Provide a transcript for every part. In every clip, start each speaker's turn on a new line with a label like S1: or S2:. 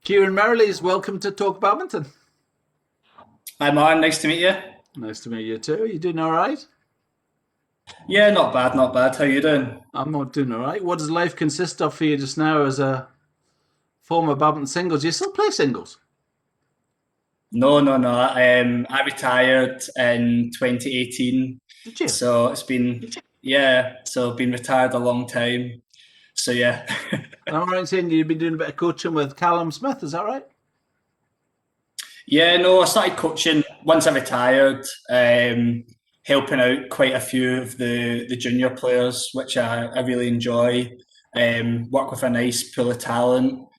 S1: Kieran Merrilees, welcome to Talk Badminton.
S2: Hi, Martin. Nice to meet you.
S1: Nice to meet you too. You doing all right?
S2: Yeah, not bad, not bad. How you doing?
S1: I'm not doing all right. What does life consist of for you just now as a former badminton singles? Do you still play singles?
S2: No. I retired in 2018,
S1: Did you?
S2: so it's been so I've been retired a long time. So yeah,
S1: And I'm right in saying you've been doing a bit of coaching with Callum Smith, is that right?
S2: yeah. No, I started coaching once I retired, helping out quite a few of the junior players, which I really enjoy. Work with a nice pool of talent.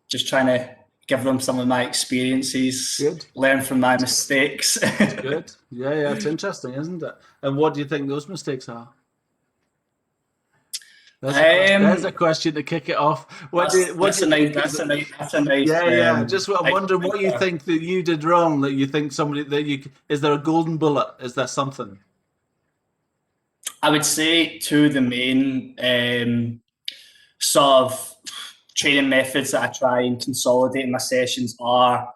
S2: Just trying to give them some of my experiences,
S1: Good.
S2: learn from my mistakes.
S1: That's good. Yeah, it's interesting, isn't it? And what do you think those mistakes are? That's a question. There's a
S2: um,
S1: question to kick it off. What do
S2: that's
S1: you
S2: a nice
S1: think is
S2: that's a nice
S1: yeah. Just I'm wondering what you
S2: icebreaker.
S1: think that you did wrong. That you think somebody that you is there a golden bullet? Is there something?
S2: I would say two of the main sort of training methods that I try and consolidate in my sessions are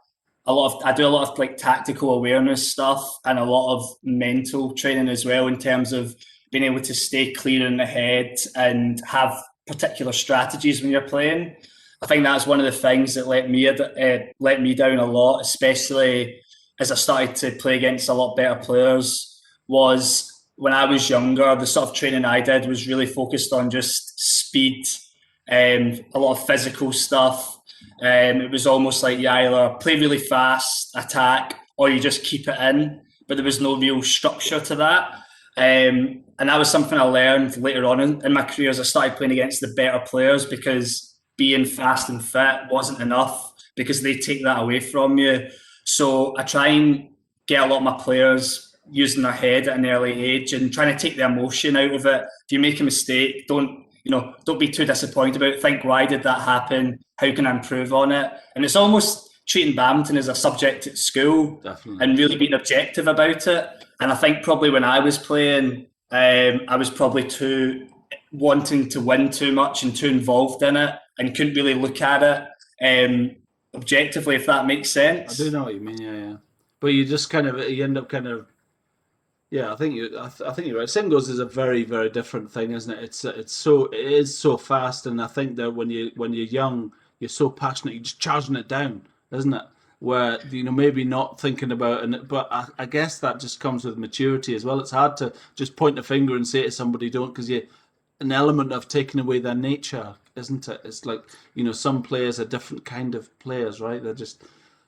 S2: I do a lot of like tactical awareness stuff and a lot of mental training as well in terms of being able to stay clear in the head and have particular strategies when you're playing. I think that's one of the things that let me down a lot, especially as I started to play against a lot better players. Was when I was younger, the sort of training I did was really focused on just speed, a lot of physical stuff. It was almost like you either play really fast, attack, or you just keep it in. But there was no real structure to that. And that was something I learned later on in my career as I started playing against the better players because being fast and fit wasn't enough because they take that away from you. So I try and get a lot of my players using their head at an early age and trying to take the emotion out of it. If you make a mistake, don't be too disappointed about it. Think, why did that happen? How can I improve on it? And it's almost treating badminton as a subject at school
S1: Definitely.
S2: and really being objective about it. And I think probably when I was playing, I was probably too wanting to win too much and too involved in it and couldn't really look at it objectively, if that makes
S1: I do
S2: sense.
S1: know what you mean. Yeah. But you just kind of you end up kind of yeah. I think you're right. Singles is a very very different thing, isn't it? It is so fast, and I think that when you're young, you're so passionate, you're just charging it down, isn't it? Where maybe not thinking about and but I guess that just comes with maturity as well. It's hard to just point a finger and say to somebody don't because you an element of taking away their nature, isn't it? It's like some players are different kind of players, right? They're just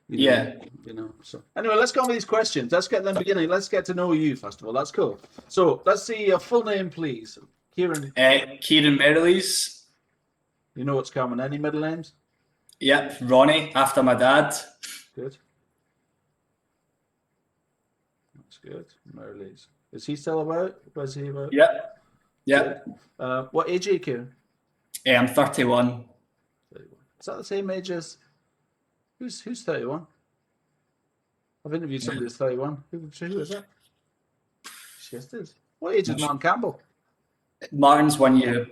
S1: you know
S2: Yeah.
S1: So anyway, let's go on with these questions. Let's get them beginning. Let's get to know you first of all. That's cool. So let's see your full name, please. Kieran.
S2: Kieran Merrilees.
S1: You know what's common. Any middle names?
S2: Yep. Ronnie, after my dad.
S1: Good. That's good. Merlees. Is he still about? Was he about?
S2: Yep.
S1: Good.
S2: Yep.
S1: What age are you, Kieran?
S2: I'm 31.
S1: 31. Is that the same age as who's 31? I've interviewed somebody who's 31. Who is that? Yes, it is. What age is Martin Campbell?
S2: Martin's 1 year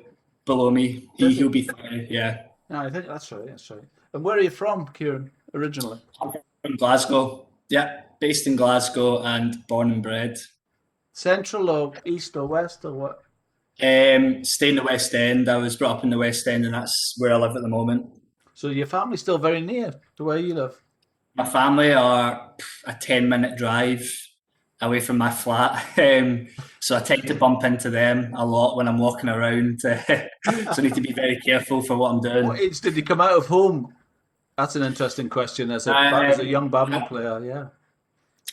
S2: below me.
S1: Is
S2: He'll
S1: he?
S2: be 30, yeah.
S1: No, I think that's right. That's right. And where are you from, Kieran, originally?
S2: I'm from Glasgow. Yeah, based in Glasgow and born and bred.
S1: Central or east or west or what?
S2: Stay in the West End. I was brought up in the West End, and that's where I live at the moment.
S1: So your family's still very near to where you live.
S2: My family are a 10-minute drive away from my flat. So I tend to bump into them a lot when I'm walking around. So I need to be very careful for what I'm
S1: What
S2: doing.
S1: age did you come out of home? That's an interesting question as a
S2: Um,
S1: young badminton player. Yeah.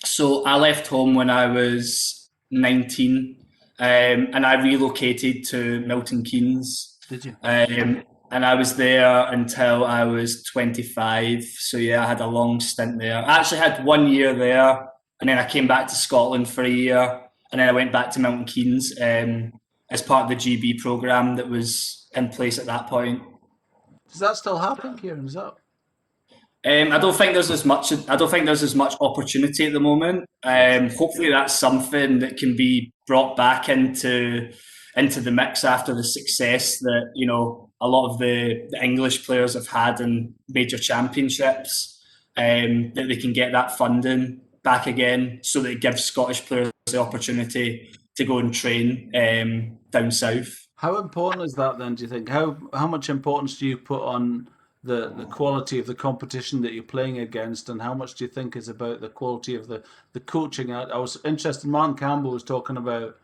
S2: so I left home when I was 19, and I relocated to Milton Keynes.
S1: Did you?
S2: And I was there until I was 25. So yeah, I had a long stint there. I actually had 1 year there, and then I came back to Scotland for a year, and then I went back to Milton Keynes as part of the GB program that was in place at that point.
S1: Does that still happen, Kieran? Is that?
S2: I don't think there's as much. I don't think there's as much opportunity at the moment.
S1: Yes.
S2: Hopefully, that's something that can be brought back into the mix after the success that a lot of the English players have had in major championships, that they can get that funding back again, so that it gives Scottish players the opportunity to go and train down south.
S1: How important is that then, do you think? How much importance do you put on the quality of the competition that you're playing against, and how much do you think is about the quality of the coaching? I was interested, Martin Campbell was talking about,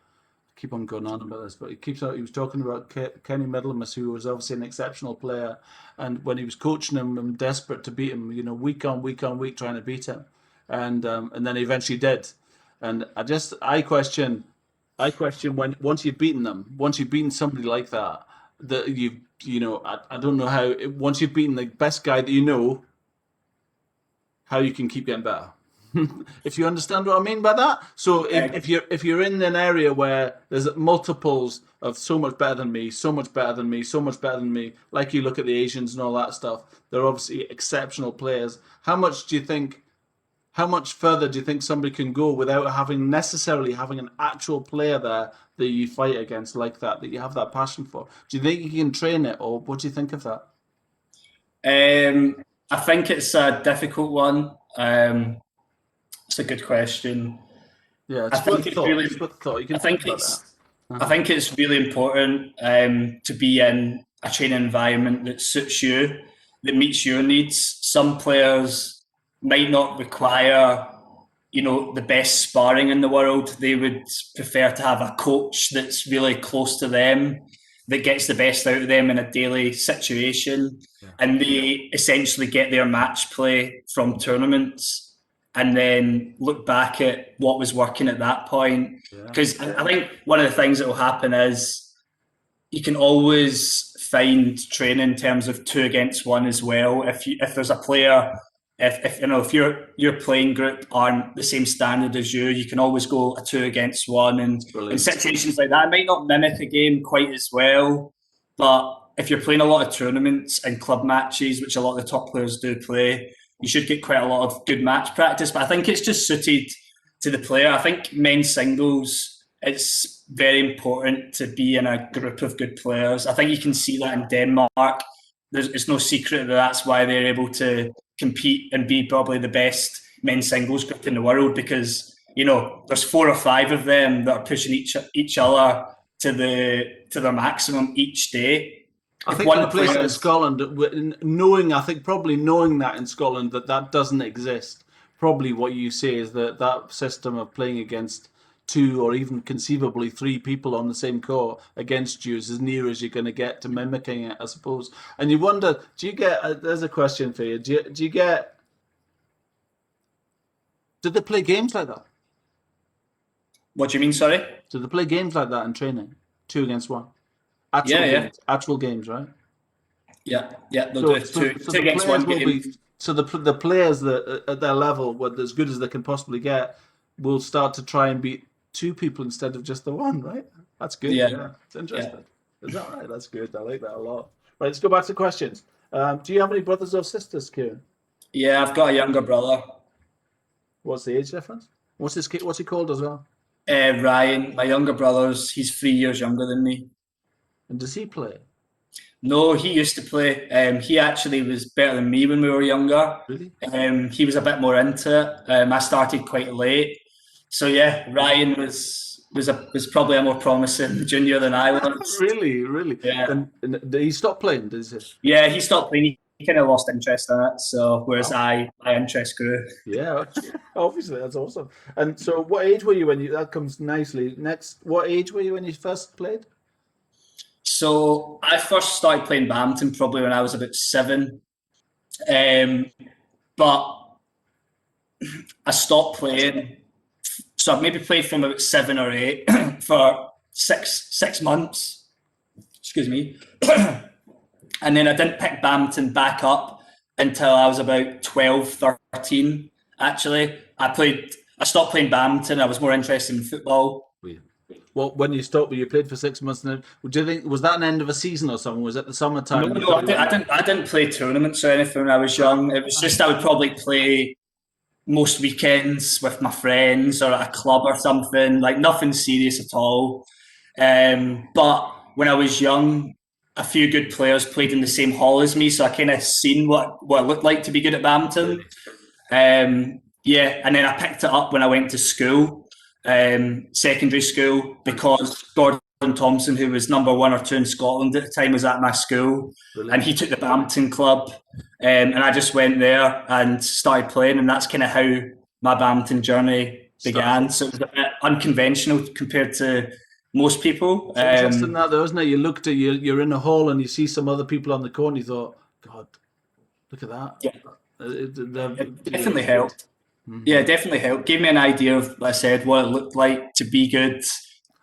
S1: I keep on going on about this, but he was talking about Kenny Merilees, who was obviously an exceptional player, and when he was coaching him, I'm desperate to beat him, week on week on week, trying to beat him, and then he eventually did. And I question when once you've beaten them, once you've beaten somebody like that, that I don't know how once you've beaten the best guy that you know, how you can keep getting better. If you understand what I mean by that. So if you're in an area where there's multiples of so much better than me, so much better than me, so much better than me, like you look at the Asians and all that stuff, they're obviously exceptional players. How much further do you think somebody can go without necessarily having an actual player there that you fight against like that you have that passion for? Do you think you can train it, or what do you think of that?
S2: I think it's a difficult one. It's a good question.
S1: Yeah,
S2: I
S1: it's
S2: think
S1: worth
S2: it's
S1: thought.
S2: really,
S1: It's worth thought. You can
S2: I
S1: think
S2: think
S1: about that.
S2: it's, I think it's really important to be in a training environment that suits you, that meets your needs. Some players might not require, the best sparring in the world. They would prefer to have a coach that's really close to them, that gets the best out of them in a daily situation,
S1: Yeah.
S2: and they essentially get their match play from tournaments and then look back at what was working at that point.
S1: Yeah.
S2: Because I think one of the things that will happen is you can always find training in terms of 2 against 1 as well. If there's a player, if your playing group aren't the same standard as you can always go a 2 against 1, and in situations like that, it might not mimic a game quite as well, but if you're playing a lot of tournaments and club matches, which a lot of the top players do play, you should get quite a lot of good match practice. But I think it's just suited to the player. I think men's singles, it's very important to be in a group of good players. I think you can see that in Denmark. It's no secret that that's why they're able to compete and be probably the best men's singles group in the world, because there's 4 or 5 of them that are pushing each other to their maximum each day.
S1: I think in a place like Scotland, probably knowing that in Scotland that doesn't exist, probably what you say is that system of playing against 2 or even conceivably 3 people on the same court against you is as near as you're going to get to mimicking it, I suppose. And you wonder, do you get? There's a question for you. Do you get? Do they play games like that?
S2: What do you mean? Sorry.
S1: Do they play games like that in training? 2 against 1. Actual games, right?
S2: Yeah. They'll do two against one game.
S1: So the players that at their level, what as good as they can possibly get, will start to try and beat 2 people instead of just the one, right? That's good. Yeah. It's interesting. Yeah. Is that right? That's good. I like that a lot. Right, let's go back to questions. Do you have any brothers or sisters, Kieran?
S2: Yeah, I've got a younger brother.
S1: What's the age difference? What's he called as well?
S2: Ryan, my younger brother's, he's 3 years younger than me.
S1: And does he play?
S2: No, he used to play. He actually was better than me when we were younger.
S1: Really?
S2: He was a bit more into it. I started quite late. So yeah, Ryan was probably a more promising junior than I was.
S1: Really?
S2: Yeah.
S1: And did he stop playing, did he?
S2: Yeah, he stopped playing. He kind of lost interest in it. So whereas my interest grew.
S1: Yeah, obviously that's awesome. And so, what age were you when you? That comes nicely. Next, what age were you when you first played?
S2: So I first started playing badminton probably when I was about 7, but I stopped playing. So I've maybe played from about 7 or 8 for six months. Excuse me. And then I didn't pick badminton back up until I was about 12, 13, actually. I stopped playing badminton. I was more interested in football.
S1: Well, when you stopped, you played for 6 months. And do you think was that an end of a season or something? Was it the summertime?
S2: No, I didn't play tournaments or anything when I was young. It was just I would probably play most weekends with my friends or at a club or something, like nothing serious at all. But when I was young, a few good players played in the same hall as me, so I kind of seen what it looked like to be good at badminton. Yeah, and then I picked it up when I went to school, secondary school, because Gordon Thompson, who was number 1 or 2 in Scotland at the time, was at my school. Brilliant. And he took the badminton club, and I just went there and started playing, and that's kind of how my badminton journey began. So it was a bit unconventional compared to most people.
S1: It's interesting that though, isn't it? You looked at you're in a hall and you see some other people on the court and you thought, God, look at that.
S2: Yeah. It definitely helped. Mm-hmm. Yeah, it definitely helped. Gave me an idea of, like I said, what it looked like to be good.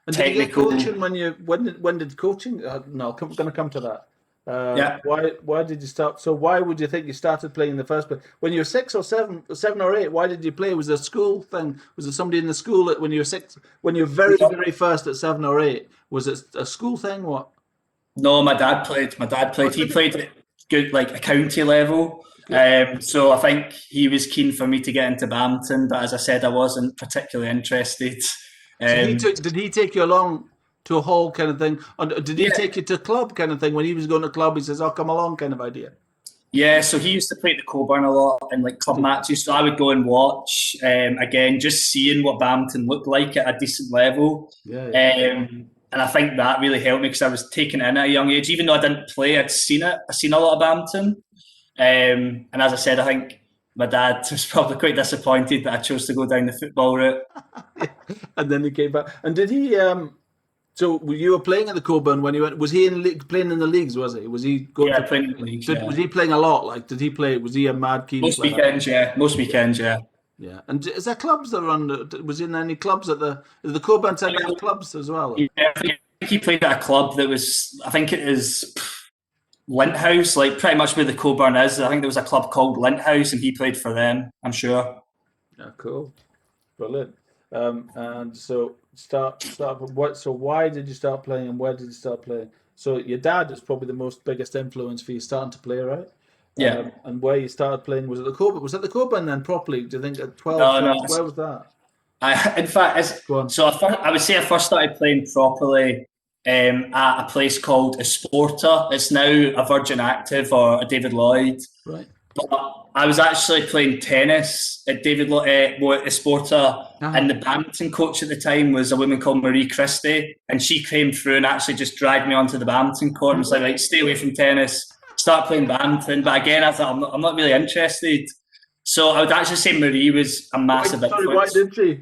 S1: And technical. Did you get coaching when did coaching? No, I'm going to come to that. Yeah. Why did you start? So why would you think you started playing in the first place? When you were 6 or 7 or 8, why did you play? Was it a school thing? Was there somebody in the school when you were 6? When you were very first at 7 or 8, was it a school thing? What?
S2: No, my dad played. He played at good, like a county level. So I think he was keen for me to get into badminton, but as I said, I wasn't particularly interested.
S1: So did he take you along to a hall kind of thing? Or did he take you to club kind of thing? When he was going to club, he says, "I'll come along," kind of idea.
S2: Yeah, so he used to play at the Coburn a lot in like club matches, so I would go and watch. Again, just seeing what badminton looked like at a decent level. And I think that really helped me because I was taken in at a young age. Even though I didn't play, I'd seen it. I'd seen a lot of badminton. And as I said, I think my dad was probably quite disappointed that I chose to go down the football route.
S1: And then he came back. And did he? So you were playing at the Coburn when you went. Was he playing in the leagues? Was he? Was he going?
S2: Yeah, playing in the leagues.
S1: Was he playing a lot? Like, did he play? Was he a mad keen
S2: Most
S1: player?
S2: Weekends, yeah.
S1: Yeah, and is there clubs that run? Was he in any clubs at the Coburn Centre have clubs as well?
S2: Yeah, I think he played at a club that was. I think it is Linthouse, like pretty much where the Coburn is. I think there was a club called Linthouse, and he played for them. I'm sure.
S1: Yeah, cool, brilliant. And so what? So why did you start playing, and where did you start playing? So your dad is probably the biggest influence for you starting to play, right?
S2: Yeah.
S1: And where you started playing was at the Coburn. Was it the Coburn then properly? Do you think at 12?
S2: No.
S1: Where was that?
S2: In fact, I would say I first started playing properly at a place called Esporta. It's now a Virgin Active or a David Lloyd.
S1: Right.
S2: But I was actually playing tennis at David Lloyd, Esporta, and the badminton coach at the time was a woman called Marie Christie, and she came through and actually just dragged me onto the badminton court and was like, stay away from tennis, start playing badminton. But again, I thought I'm not really interested. So I would actually say Marie was a massive influence.
S1: Why did she?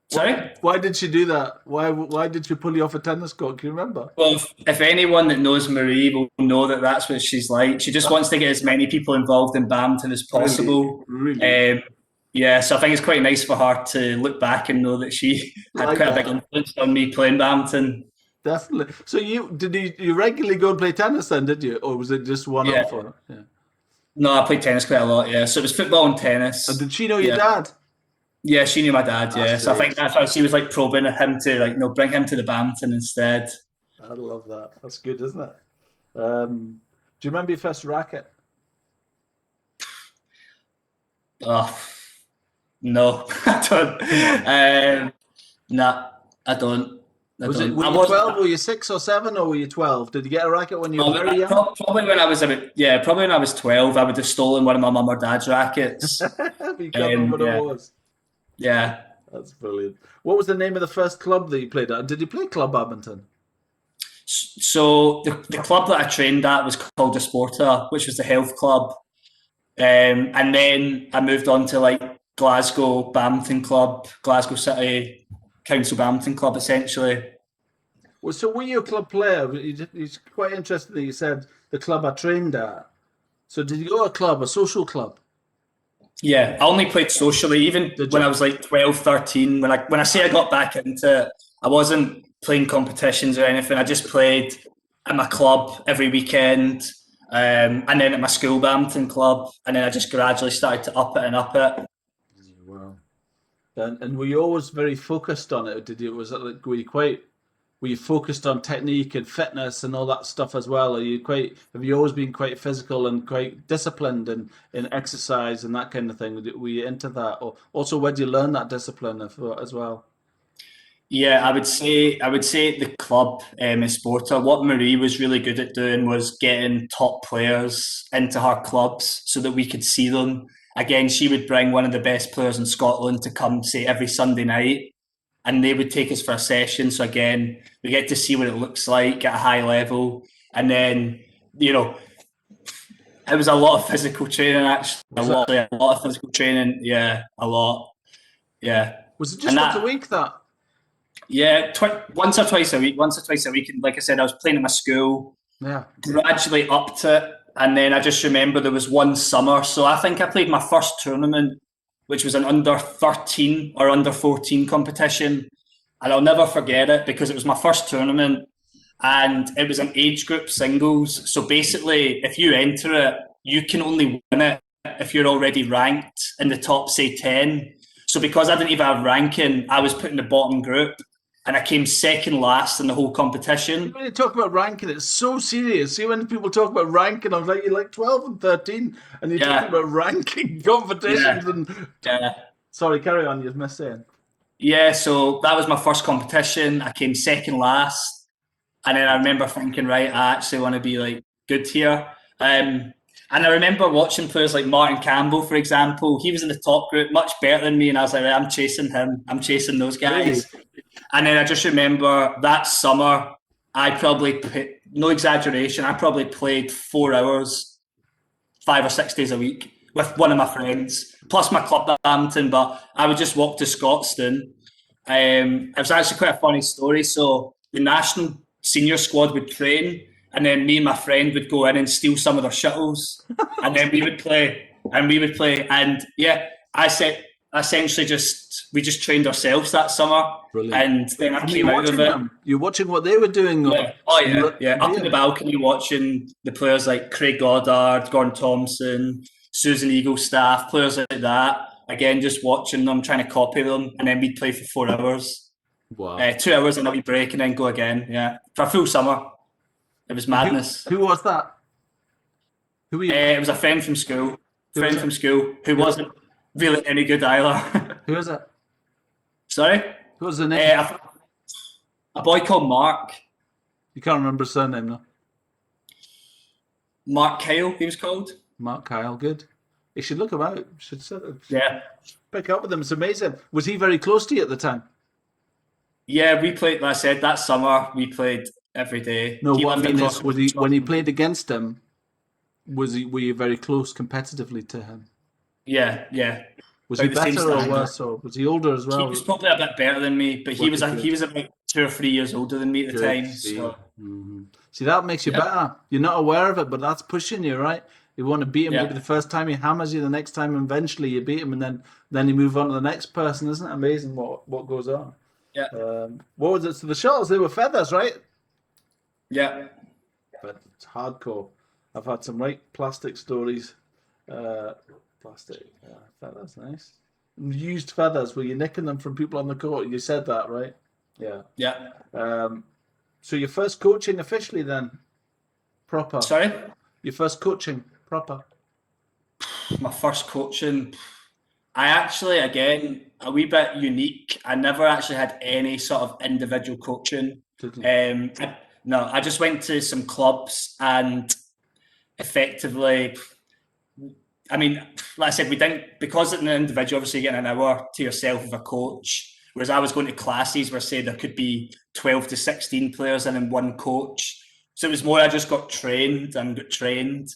S2: Sorry?
S1: Why did she do that? Why did she pull you off a tennis court? Can you remember?
S2: Well, if anyone that knows Marie will know that that's what she's like. She just wants to get as many people involved in badminton as possible. Really? Yeah, so I think it's quite nice for her to look back and know that she had quite a big influence on me playing badminton.
S1: Definitely. So you regularly go and play tennis then, did you? Or was it just one-off? Yeah.
S2: No, I played tennis quite a lot, yeah. So it was football and tennis.
S1: And did she know your dad?
S2: Yeah, she knew my dad, yeah. So I think that's why she was like probing him to bring him to the badminton instead.
S1: I love that. That's good, isn't it? Do you remember your first racket?
S2: Oh, no, I don't. Nah, I don't.
S1: Were you 12? Were you 6 or 7, or were you 12? Did you get a racket when you were very young?
S2: Probably when I was 12. I would have stolen one of my mum or dad's rackets.
S1: You can't remember what it was.
S2: Yeah.
S1: That's brilliant. What was the name of the first club that you played at? Did you play club badminton?
S2: So the club that I trained at was called Esporta, which was the health club. And then I moved on to like Glasgow Badminton Club, Glasgow City Council Badminton Club, essentially.
S1: Well, so were you a club player? It's quite interesting that you said the club I trained at. So did you go to a club, a social club?
S2: Yeah, I only played socially, even when I was like 12, 13. When I say I got back into it, I wasn't playing competitions or anything. I just played at my club every weekend, and then at my school badminton club, and then I just gradually started to up it.
S1: Wow. And were you always very focused on it? Were you focused on technique and fitness and all that stuff as well? Have you always been quite physical and quite disciplined in exercise and that kind of thing? Were you into that? Or also, where did you learn that discipline as well?
S2: Yeah, I would say the club Esporta. What Marie was really good at doing was getting top players into her clubs so that we could see them. Again, she would bring one of the best players in Scotland to come, say, every Sunday night, and they would take us for a session. So again, we get to see what it looks like at a high level, and then you know it was a lot of physical training. Actually,
S1: Was it?
S2: a lot of physical training. Yeah, a lot. Yeah,
S1: Was it
S2: and
S1: just once a
S2: that
S1: week that?
S2: yeah, once or twice a week. Once or twice a week, and like I said, I was playing in my school.
S1: Yeah.
S2: Gradually upped it, and then I just remember there was one summer. So I think I played my first tournament, which was an under 13 or under 14 competition, and I'll never forget it because it was my first tournament, and it was an age group singles. So basically, if you enter it, you can only win it if you're already ranked in the top, say, 10. So because I didn't even have ranking, I was put in the bottom group, and I came second last in the whole competition.
S1: When you talk about ranking, it's so serious. See, when people talk about ranking, I was like, you're like 12 and 13, and you're talking
S2: Yeah,
S1: about ranking competitions.
S2: yeah,
S1: And
S2: yeah.
S1: sorry, carry on. You've missed saying.
S2: Yeah, so that was my first competition. I came second last, and then I remember thinking, right, I actually want to be like good here. And I remember watching players like Martin Campbell, for example. He was in the top group, much better than me, and I was like, right, I'm chasing him. I'm chasing those
S1: Really?
S2: guys. And then I just remember that summer, I probably no exaggeration, I probably played 4 hours 5 or 6 days a week with one of my friends, plus my club at Badminton. But I would just walk to Scotstoun. It was actually quite a funny story. So the national senior squad would train, and then me and my friend would go in and steal some of their shuttles, and then we would play, and yeah, I said essentially just we just trained ourselves that summer,
S1: Brilliant.
S2: and then I
S1: And
S2: came
S1: you're
S2: out of
S1: watching
S2: it.
S1: them. You're watching what they were doing. Or
S2: Yeah. Oh
S1: you
S2: yeah,
S1: were,
S2: yeah. Up in the
S1: really?
S2: balcony watching the players like Craig Goddard, Gordon Thompson, Susan Eaglestaff, players like that. Again, just watching them, trying to copy them, and then we'd play for 4 hours,
S1: Wow.
S2: 2 hours, and then we'd break and then go again. Yeah, for a full summer. It was
S1: And
S2: madness.
S1: who was that? Who were you?
S2: It was a friend from school,
S1: Who was it?
S2: who
S1: Who,
S2: wasn't really any good either.
S1: who was it?
S2: Sorry,
S1: Who was the name?
S2: a boy called Mark.
S1: You can't remember his surname, no?
S2: Mark Kyle, he was called.
S1: Mark Kyle. Good. You should look him out. You should
S2: Yeah.
S1: pick up with him. It's amazing. Was he very close to you at the time?
S2: Yeah, we played. Like I said, that summer we played every day.
S1: No,
S2: He
S1: what I
S2: lived
S1: mean
S2: across
S1: is,
S2: the
S1: when he
S2: road.
S1: played against him, were you very close competitively to him?
S2: Yeah, yeah,
S1: Was he
S2: about the same
S1: better or
S2: standard.
S1: worse, or was he older as
S2: He was
S1: well?
S2: probably a bit better than me, but he
S1: Was
S2: was
S1: he
S2: he
S1: good?
S2: was about 2 or 3 years older than me at the
S1: Good.
S2: time.
S1: See,
S2: So
S1: see, that makes you
S2: yeah,
S1: better. You're not aware of it, but that's pushing you, right? You want to beat him. Maybe
S2: yeah,
S1: the first time he hammers you, the next time eventually you beat him, and then you move on to the next person. Isn't it amazing what goes on?
S2: yeah,
S1: What was it? So the shuttles, they were feathers, right?
S2: yeah.
S1: But it's hardcore. I've had some right plastic stories. Uh, plastic feathers, nice. Used feathers. Were you nicking them from people on the court? You said that, right? Yeah.
S2: Yeah.
S1: Um, so your first coaching officially then, proper.
S2: Sorry,
S1: Your first coaching proper.
S2: my first coaching. I actually, again, a wee bit unique. I never actually had any sort of individual coaching.
S1: Did you?
S2: No, I just went to some clubs and effectively, I mean, like I said, we didn't, because it's an individual, obviously getting an hour to yourself with a coach. Whereas I was going to classes where, say, there could be 12 to 16 players and then one coach. So it was more I just got trained and got trained.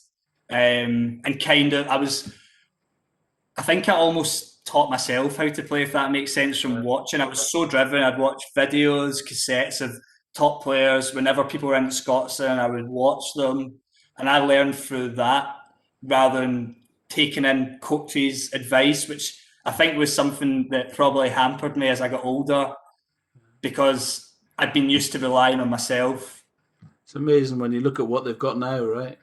S2: And kind of, I think I almost taught myself how to play, if that makes sense, from watching. I was so driven. I'd watch videos, cassettes of top players. Whenever people were in Scotland, I would watch them. And I learned through that rather than taking in coaches' advice, which I think was something that probably hampered me as I got older because I'd been used to relying on myself.
S1: It's amazing when you look at what they've got now, right?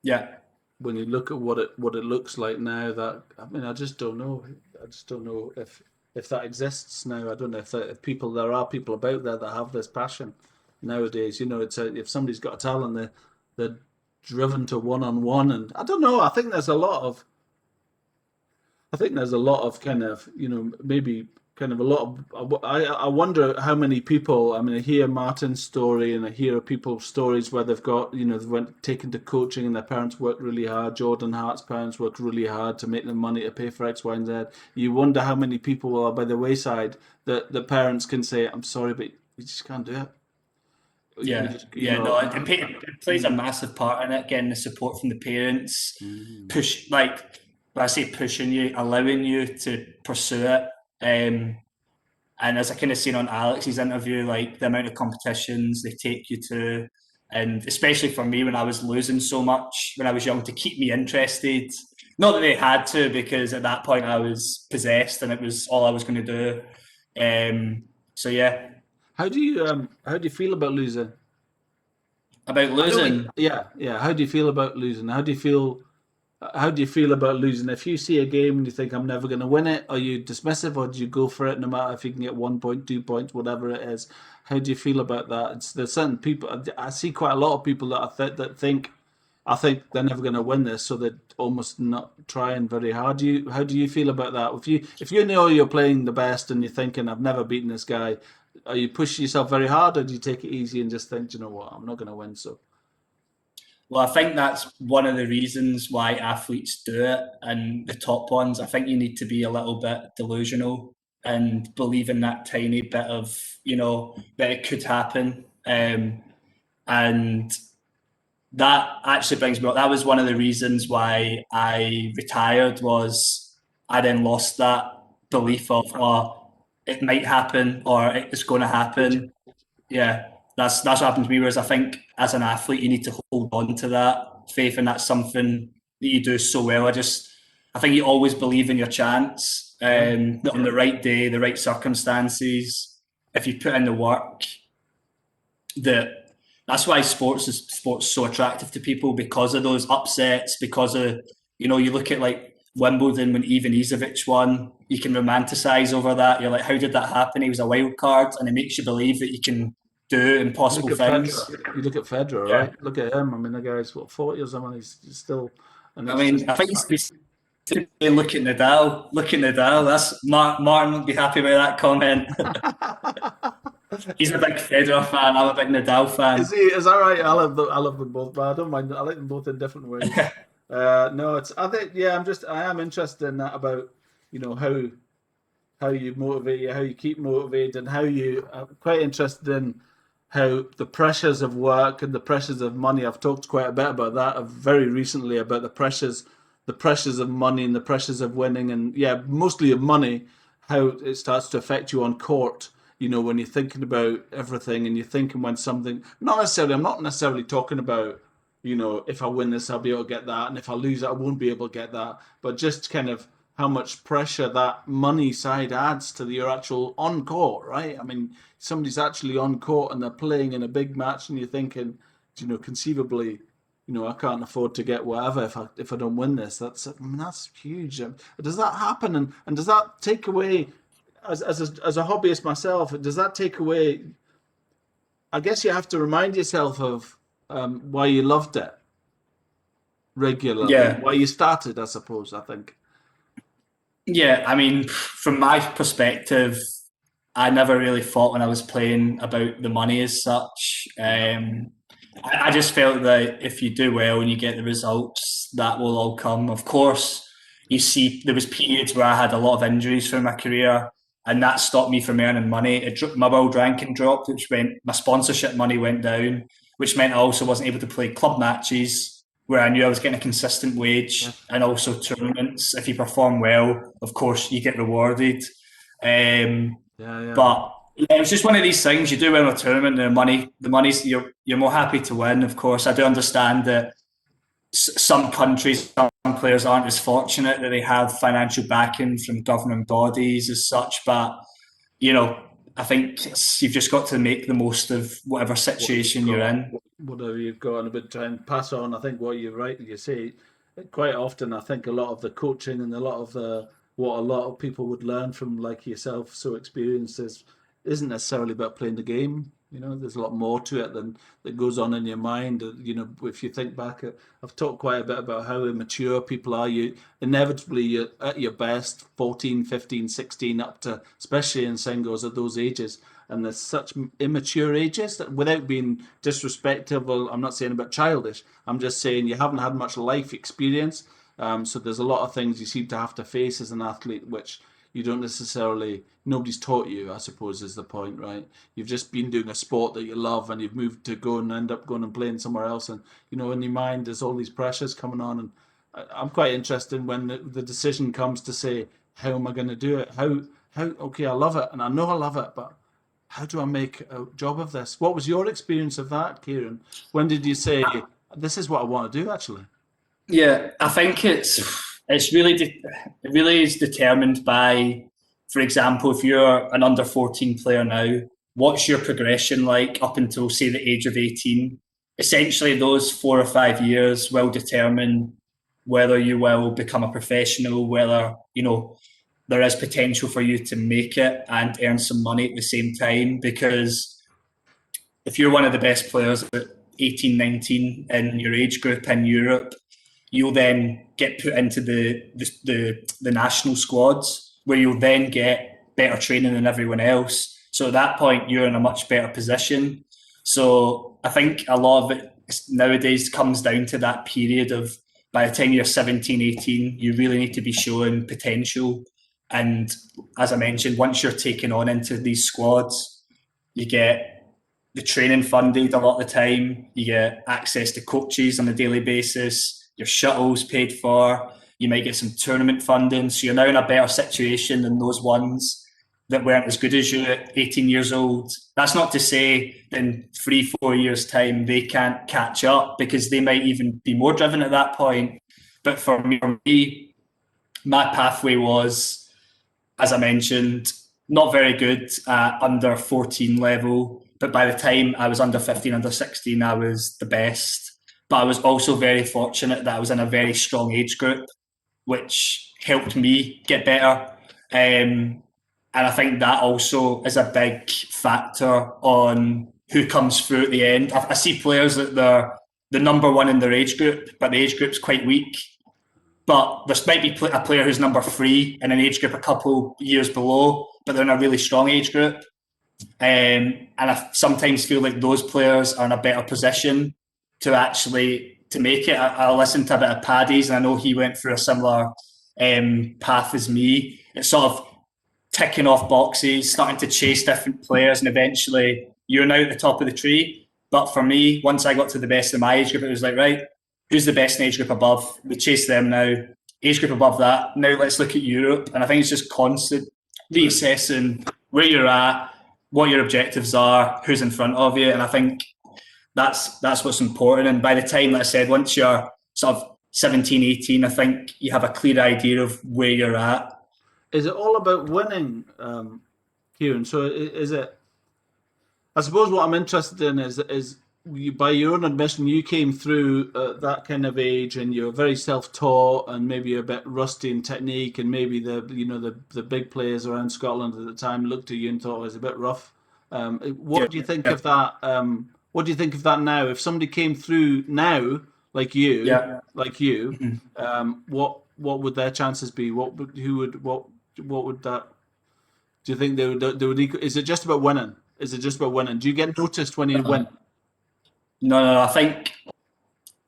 S2: Yeah,
S1: When you look at what it looks like now, that I mean, I just don't know. I just don't know if that exists now. I don't know if people there are people about there that have this passion nowadays. You know, if somebody's got a talent, they're driven to one on one, and I don't know. I think there's a lot of kind of maybe kind of a lot of, I wonder how many people, I mean, I hear Martin's story and I hear people's stories where they've got, they went taken to coaching and their parents worked really hard. Jordan Hart's parents worked really hard to make them money to pay for X, Y, and Z. You wonder how many people are by the wayside that the parents can say, I'm sorry, but you just can't do it. You
S2: Yeah,
S1: just,
S2: yeah, no, it plays a massive part in it. Getting the support from the parents,
S1: mm,
S2: push like when I say pushing you, allowing you to pursue it. And as I kind of seen on Alex's interview, like the amount of competitions they take you to, and especially for me when I was losing so much when I was young to keep me interested. Not that they had to, because at that point I was possessed and it was all I was going to do. So yeah,
S1: how do you feel about losing?
S2: about
S1: I know we,
S2: losing.
S1: yeah, yeah. How do you feel about losing? How do you feel about losing? If you see a game and you think I'm never going to win it, are you dismissive or do you go for it no matter if you can get 1 point, 2 points, whatever it is? How do you feel about that? There's certain people I see quite a lot of people that think I think they're never going to win this, so they're almost not trying very hard. How do you feel about that? If you know you're playing the best and you're thinking I've never beaten this guy, are you pushing yourself very hard or do you take it easy and just think, you know what, I'm not going to win, so.
S2: Well, I think that's one of the reasons why athletes do it, and the top ones. I think you need to be a little bit delusional and believe in that tiny bit of, that it could happen. And that actually brings me up. That was one of the reasons why I retired. Was I then lost that belief of, oh, it might happen or it's going to
S1: Did you?
S2: happen. Yeah, that's what happened to me. Whereas I think as an athlete, you need to hold on to that faith, and that's something that you do so well. I think you always believe in your chance.
S1: Yeah.
S2: That on the right day, the right circumstances, if you put in the work, that that's why sports so attractive to people, because of those upsets, because of, you look at like Wimbledon when Ivan Izovic won, you can romanticize over that. You're like, how did that happen? He was a wild card, and it makes you believe that you can do
S1: Look
S2: impossible
S1: at
S2: things.
S1: Federer. You look at Federer,
S2: Yeah.
S1: right? Look at him. I mean, the guy's what 40 or something. He's still, and
S2: I
S1: it's
S2: mean,
S1: just.
S2: I think he's look at Nadal. Look at Nadal. That's Martin would be happy with that comment. He's a big Federer fan. I'm a big Nadal fan.
S1: Is that right? I love them both, but I don't mind. I like them both in different ways. No, it's. I think yeah. I am interested in that about how you motivate you, how you keep motivated, and how you. I'm quite interested in how the pressures of work and the pressures of money. I've talked quite a bit about that very recently about the pressures of money and the pressures of winning, and yeah, mostly of money. How it starts to affect you on court. When you're thinking about everything and you're thinking when something. Not necessarily. I'm not necessarily talking about. If I win this, I'll be able to get that, and if I lose it, I won't be able to get that. But just kind of how much pressure that money side adds to your actual on court, right? I mean, somebody's actually on court and they're playing in a big match, and you're thinking, conceivably, I can't afford to get whatever if I don't win this. That's huge. Does that happen, and does that take away, as a hobbyist myself, does that take away? I guess you have to remind yourself of why you loved it regularly,
S2: Yeah.
S1: why you started. I suppose. I think.
S2: Yeah, I mean, from my perspective, I never really thought when I was playing about the money as such. I just felt that if you do well and you get the results, that will all come. Of course, you see, there was periods where I had a lot of injuries through my career, and that stopped me from earning money. My world ranking dropped, which meant my sponsorship money went down, which meant I also wasn't able to play club matches where I knew I was getting a consistent wage,
S1: Yes.
S2: and also tournaments. If you perform well, of course, you get rewarded. Um,
S1: Yeah, yeah.
S2: but yeah, it's just one of these things. You do win a tournament, the money's you're more happy to win. Of course, I do understand that some countries, some players aren't as fortunate that they have financial backing from government bodies as such. But you know, I think you've just got to make the most of whatever
S1: What you've
S2: situation you're
S1: got,
S2: in.
S1: whatever you've got, and a bit try and pass on. I think what you're right, you say quite often. I think a lot of the coaching and a lot of the what a lot of people would learn from like yourself, so experienced isn't necessarily about playing the game. You know, there's a lot more to it than that goes on in your mind. You know, if you think back, I've talked quite a bit about how immature people are. You inevitably you're at your best 14, 15, 16 up to, especially in singles at those ages. And there's such immature ages that without being disrespectful, well, I'm not saying about childish. I'm just saying you haven't had much life experience. So there's a lot of things you seem to have to face as an athlete, which you don't necessarily, nobody's taught you, I suppose, is the point, right? You've just been doing a sport that you love, and you've moved to go and end up going and playing somewhere else, and you know, in your mind there's all these pressures coming on. And I'm quite interested when the decision comes to say, how am I going to do it? How okay, I love it and I know I love it, but how do I make a job of this? What was your experience of that, Kieran? When did you say, this is what I want to do actually?
S2: Yeah, I think it's really it really is determined by, for example, if you're an under 14 player now, what's your progression like up until say the age of 18? Essentially, those 4 or 5 years will determine whether you will become a professional, whether there is potential for you to make it and earn some money at the same time. Because if you're one of the best players at 18, 19 in your age group in Europe, you'll then get put into the national squads where you'll then get better training than everyone else. So at that point, you're in a much better position. So I think a lot of it nowadays comes down to that period of by the time you're 17, 18, you really need to be showing potential. And as I mentioned, once you're taken on into these squads, you get the training funded a lot of the time. You get access to coaches on a daily basis. Your shuttle's paid for. You might get some tournament funding. So you're now in a better situation than those ones that weren't as good as you at 18 years old. That's not to say that in 3, 4 years' time they can't catch up, because they might even be more driven at that point. But for me, my pathway was, as I mentioned, not very good at under 14 level. But by the time I was under 15, under 16, I was the best. But I was also very fortunate that I was in a very strong age group, which helped me get better. And I think that also is a big factor on who comes through at the end. I see players that they're the number one in their age group, but the age group's quite weak. But there might be a player who's number 3 in an age group a couple years below, but they're in a really strong age group. And I sometimes feel like those players are in a better position to actually to make it. I listened to a bit of Paddy's, and I know he went through a similar path as me. It's sort of ticking off boxes, starting to chase different players, and eventually you're now at the top of the tree. But for me, once I got to the best of my age group, it was like, right, who's the best in age group above? We chase them now. Age group above that. Now let's look at Europe. And I think it's just constant reassessing where you're at, what your objectives are, who's in front of you. And I think that's what's important. And by the time, like I said, once you're sort of 17, 18, I think you have a clear idea of where you're at.
S1: Is it all about winning, Kieran? So is it? I suppose what I'm interested in is you, by your own admission, you came through that kind of age, and you're very self-taught, and maybe a bit rusty in technique, and maybe the big players around Scotland at the time looked at you and thought it was a bit rough. What do you think of that? What do you think of that now? If somebody came through now, like you,
S2: Yeah.
S1: what would their chances be? What would that? Do you think they would equal? Is it just about winning? Is it just about winning? Do you get noticed when you win?
S2: No. I think,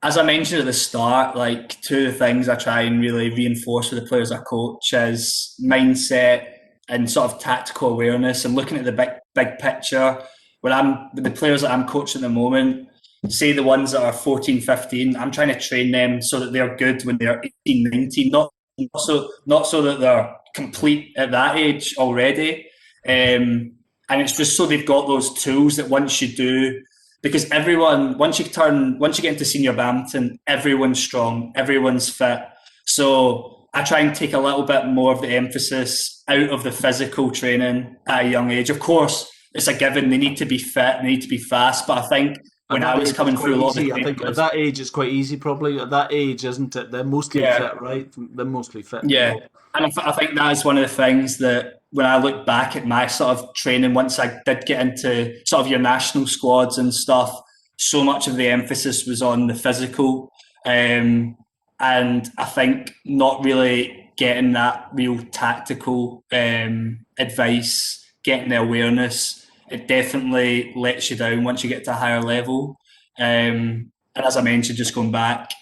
S2: as I mentioned at the start, like two of the things I try and really reinforce with the players I coach is mindset and sort of tactical awareness and looking at the big picture. When I'm with the players that I'm coaching at the moment, say the ones that are 14, 15, I'm trying to train them so that they're good when they're 18, 19, not so that they're complete at that age already. And it's just so they've got those tools that once you do, because everyone, once you get into senior badminton, everyone's strong, everyone's fit. So I try and take a little bit more of the emphasis out of the physical training at a young age. Of course, it's a given, they need to be fit, they need to be fast, but I think when I was coming through a lot of the
S1: I think at
S2: training.
S1: that age it's quite easy. Probably at that age, isn't it? They're mostly fit, right? They're mostly fit.
S2: Yeah, and I think that is one of the things that when I look back at my sort of training, once I did get into sort of your national squads and stuff, so much of the emphasis was on the physical, and I think not really getting that real tactical advice, getting the awareness, it definitely lets you down once you get to a higher level. And as I mentioned, just going back,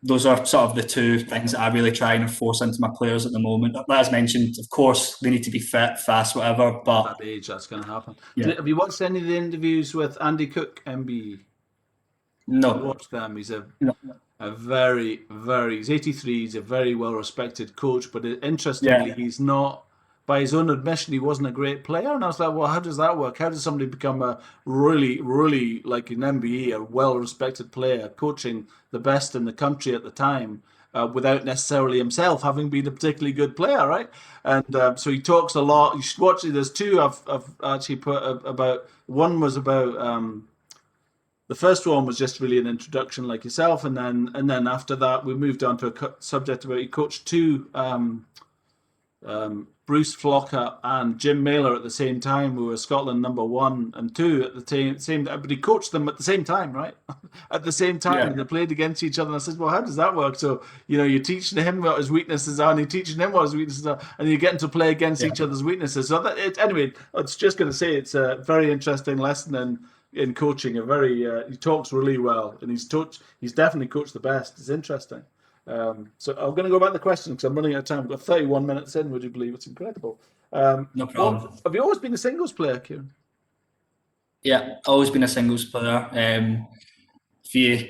S2: those are sort of the two things that I really try and enforce into my players at the moment. As mentioned, of course, they need to be fit, fast, whatever. But
S1: at that age, that's going to happen.
S2: yeah.
S1: Have you watched any of the interviews with Andy Cook, MBE?
S2: No.
S1: Watch them. He's a
S2: No.
S1: very, he's 83. He's a very well respected coach, but interestingly, he's not. By his own admission, he wasn't a great player, and I was like, well, how does that work? How does somebody become a really like an MBE, a well-respected player, coaching the best in the country at the time, without necessarily himself having been a particularly good player, right? And so he talks a lot. You should watch it. There's two I've actually put about. One was about. The first one was just really an introduction, like yourself, and then after that we moved on to a subject about he coached two. Bruce Flocker and Jim Mailer at the same time, who were Scotland number 1 and 2 at the same time, but he coached them at the same time, right? At the same time, and they played against each other. And I said, well, how does that work? So, you're teaching him what his weaknesses are, and you're teaching him what his weaknesses are, and you're getting to play against each other's weaknesses. So anyway, I was just going to say it's a very interesting lesson in coaching. He talks really well, and he's definitely coached the best. It's interesting. So I'm going to go back to the question because I'm running out of time. We've got 31 minutes in, would you believe? It's incredible.
S2: No problem.
S1: Have you always been a singles player, Kieran?
S2: Yeah, always been a singles player. If you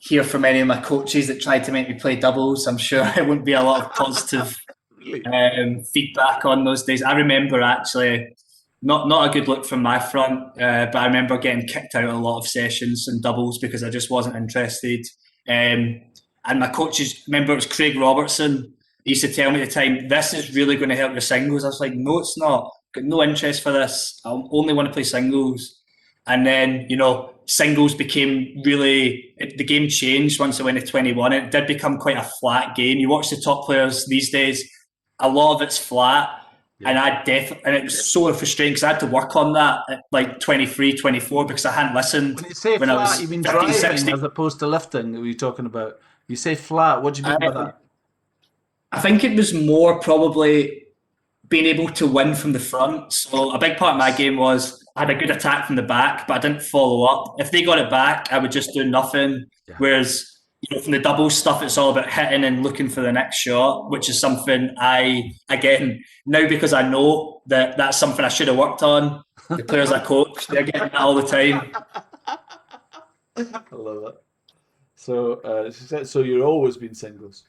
S2: hear from any of my coaches that tried to make me play doubles, I'm sure it wouldn't be a lot of positive feedback on those days. I remember actually not a good look from my front, but I remember getting kicked out of a lot of sessions and doubles because I just wasn't interested. And my coaches, remember it was Craig Robertson, he used to tell me at the time, this is really going to help your singles. I was like, no, it's not. Got no interest for this. I only want to play singles. And then, singles became the game changed once I went to 21. It did become quite a flat game. You watch the top players these days, a lot of it's flat. Yeah. And it was so frustrating because I had to work on that at like 23, 24 because I hadn't listened.
S1: When you say flat,
S2: I was
S1: you mean
S2: 15,
S1: driving
S2: 16.
S1: as opposed to lifting? What are you talking about? You say flat. What do you mean by that?
S2: I think it was more probably being able to win from the front. So a big part of my game was I had a good attack from the back, but I didn't follow up. If they got it back, I would just do nothing. Yeah. Whereas from the doubles stuff, it's all about hitting and looking for the next shot, which is something now because I know that that's something I should have worked on. The players I coach, they're getting that all the time.
S1: I love that. So you've always been singles.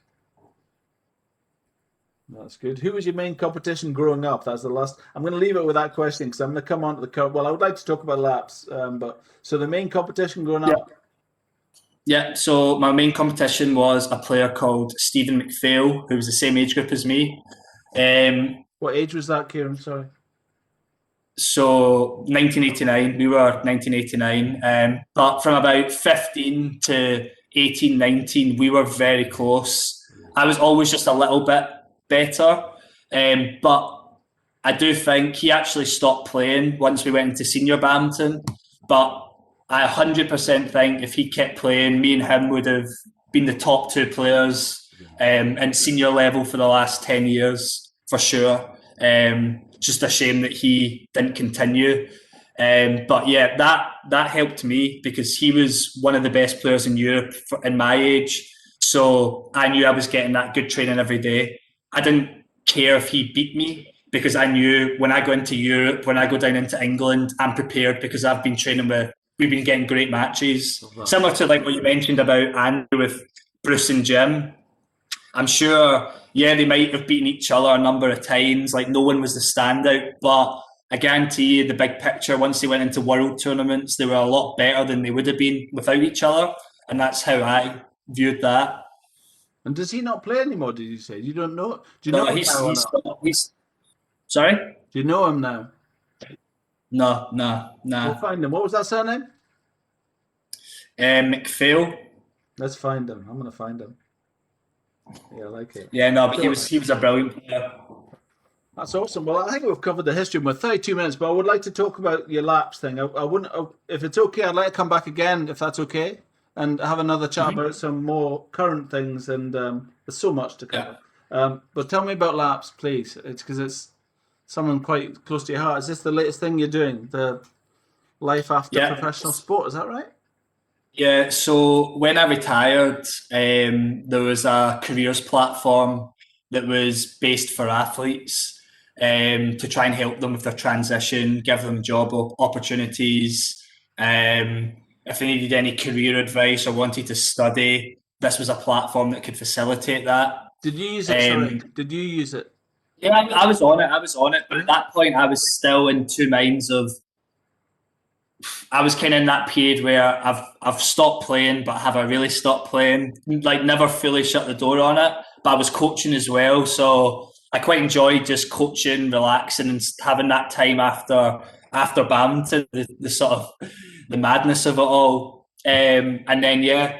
S1: That's good. Who was your main competition growing up? That's the last. I'm going to leave it with that question because I'm going to come on to the curve. Well, I would like to talk about laps, so the main competition growing up.
S2: Yeah. So my main competition was a player called Stephen McPhail, who was the same age group as me.
S1: What age was that, Kieran? Sorry.
S2: So 1989. We were 1989. But from about 15 to 18, 19, we were very close. I was always just a little bit better. But I do think he actually stopped playing once we went into senior badminton. But I 100% think if he kept playing, me and him would have been the top two players in senior level for the last 10 years, for sure. Just a shame that he didn't continue. But yeah, that helped me because he was one of the best players in Europe in my age. So I knew I was getting that good training every day. I didn't care if he beat me because I knew when I go into Europe, when I go down into England, I'm prepared because I've been training we've been getting great matches. Similar to like what you mentioned about Andrew with Bruce and Jim. I'm sure, they might have beaten each other a number of times. Like no one was the standout, but I guarantee you the big picture, once they went into world tournaments, they were a lot better than they would have been without each other. And that's how I viewed that.
S1: And does he not play anymore, did you say? You don't know? Do you know him now?
S2: Sorry?
S1: Do you know him now?
S2: No.
S1: We'll find him. What was that surname?
S2: McPhail.
S1: Let's find him. I'm going to find him. Yeah, I like it.
S2: Yeah, no, but
S1: So,
S2: he was a brilliant player.
S1: that's awesome. Well, I think we've covered the history. We're 32 minutes, but I would like to talk about your laps thing. I wouldn't, if it's okay, I'd like to come back again, if that's okay, and have another chat about some more current things. And there's so much to
S2: Yeah.
S1: cover. But tell me about laps, please. It's because it's something quite close to your heart. Is this the latest thing you're doing? The life after
S2: Yeah.
S1: professional sport? Is that right?
S2: Yeah, so when I retired, there was a careers platform that was based for athletes to try and help them with their transition, give them job opportunities. If they needed any career advice or wanted to study, this was a platform that could facilitate that.
S1: Did you use it? Sorry,
S2: Um,
S1: did you use it?
S2: yeah, I was on it. I was on it, but at that point, I was still in two minds of I was kind of in that period where I've stopped playing, but have I really stopped playing? Like never fully shut the door on it. But I was coaching as well, so I quite enjoyed just coaching, relaxing, and having that time after badminton, the sort of the madness of it all. And then yeah,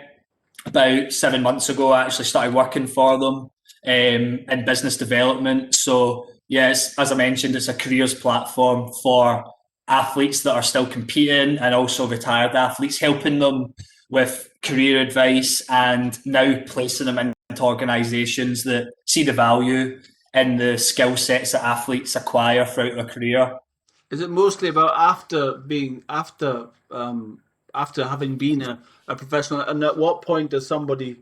S2: about 7 months ago, I actually started working for them in business development. So yes, as I mentioned, it's a careers platform for athletes that are still competing and also retired athletes, helping them with career advice and now placing them into organisations that see the value in the skill sets that athletes acquire throughout their career.
S1: Is it mostly about after having been a professional? And at what point does somebody?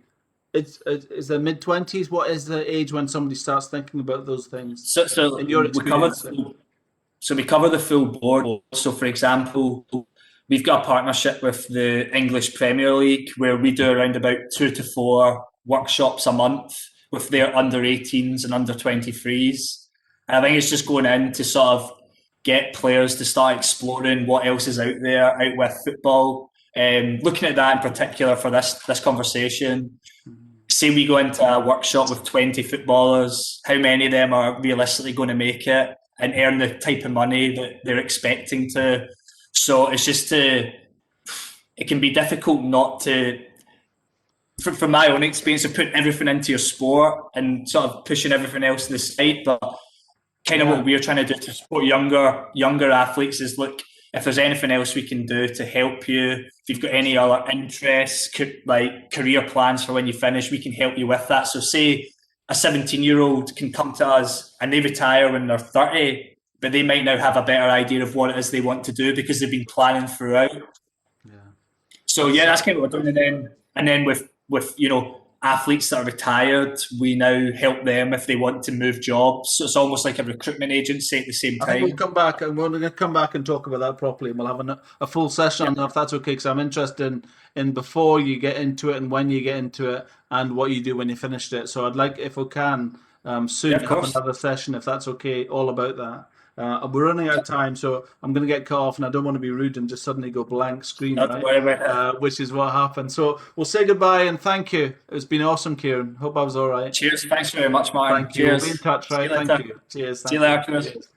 S1: Is their mid-20s? What is the age when somebody starts thinking about those things?
S2: So
S1: In your
S2: we cover
S1: experience,
S2: so we cover the full board. So for example, we've got a partnership with the English Premier League where we do around about 2 to 4 workshops a month with their under 18s and under 23s. And I think it's just going in to sort of get players to start exploring what else is out there, out with football. Looking at that in particular for this conversation, say we go into a workshop with 20 footballers, how many of them are realistically going to make it and earn the type of money that they're expecting to? So it's just it can be difficult not to, from my own experience, of putting everything into your sport and sort of pushing everything else to the side. But kind of what we're trying to do to support younger athletes is look, if there's anything else we can do to help you, if you've got any other interests, like career plans for when you finish, we can help you with that. So say a 17-year-old can come to us and they retire when they're 30, but they might now have a better idea of what it is they want to do because they've been planning throughout.
S1: yeah.
S2: So yeah, that's kind of what we're doing. And then with athletes that are retired, we now help them if they want to move jobs. So it's almost like a recruitment agency at the same
S1: I think
S2: time.
S1: we'll come back and we're going to come back and talk about that properly, and we'll have a full session on that if that's okay. Because I'm interested in before you get into it and when you get into it and what you do when you finished it. So I'd like, if we can, soon
S2: of
S1: have
S2: course.
S1: another session if that's okay, all about that. We're running out of time, so I'm going to get cut off, and I don't want to be rude and just suddenly go blank screen,
S2: Not to worry about it.
S1: which is what happened. So we'll say goodbye and thank you. It's been awesome, Kieran. Hope I was all right.
S2: Cheers. Thanks very much, Martin.
S1: Thank you. We'll be in
S2: Cheers.
S1: touch,
S2: See
S1: right?
S2: you
S1: Thank
S2: later.
S1: you. Cheers.
S2: See you
S1: Thank
S2: later, Chris.
S1: Cheers.